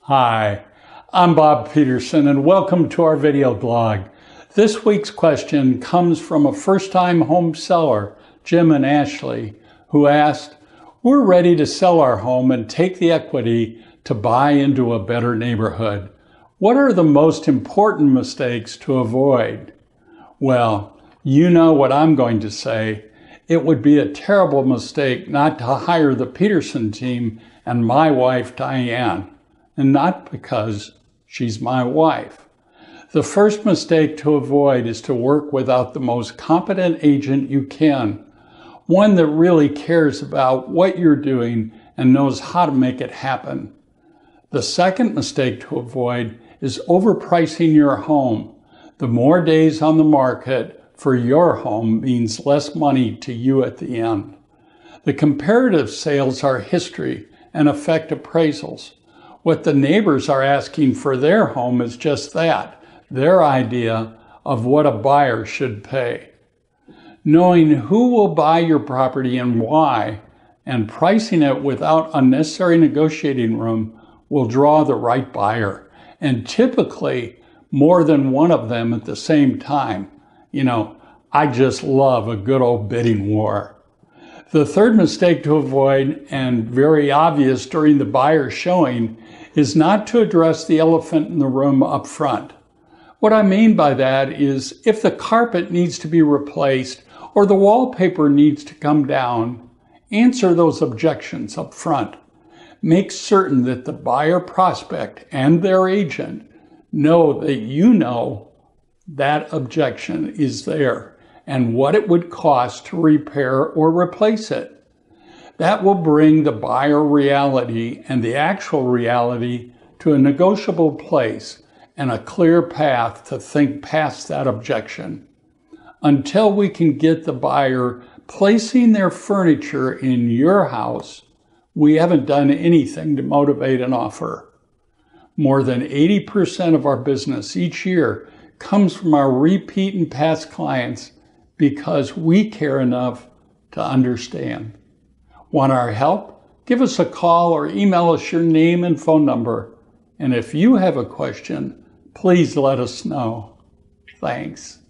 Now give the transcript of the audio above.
Hi, I'm Bob Peterson and welcome to our video blog. This week's question comes from a first-time home seller, Jim and Ashley, who asked, "We're ready to sell our home and take the equity to buy into a better neighborhood. What are the most important mistakes to avoid?" Well, you know what I'm going to say. It would be a terrible mistake not to hire the Peterson team and my wife, Diane. And not because she's my wife. The first mistake to avoid is to work without the most competent agent you can, one that really cares about what you're doing and knows how to make it happen. The second mistake to avoid is overpricing your home. The more days on the market for your home means less money to you at the end. The comparative sales are history and affect appraisals. What the neighbors are asking for their home is just that, their idea of what a buyer should pay. Knowing who will buy your property and why, and pricing it without unnecessary negotiating room will draw the right buyer, and typically more than one of them at the same time. I just love a good old bidding war. The third mistake to avoid, and very obvious during the buyer showing, is not to address the elephant in the room up front. What I mean by that is if the carpet needs to be replaced or the wallpaper needs to come down, answer those objections up front. Make certain that the buyer prospect and their agent know that you know that objection is there and what it would cost to repair or replace it. That will bring the buyer reality and the actual reality to a negotiable place and a clear path to think past that objection. Until we can get the buyer placing their furniture in your house, we haven't done anything to motivate an offer. More than 80% of our business each year comes from our repeat and past clients because we care enough to understand. Want our help? Give us a call or email us your name and phone number. And if you have a question, please let us know. Thanks.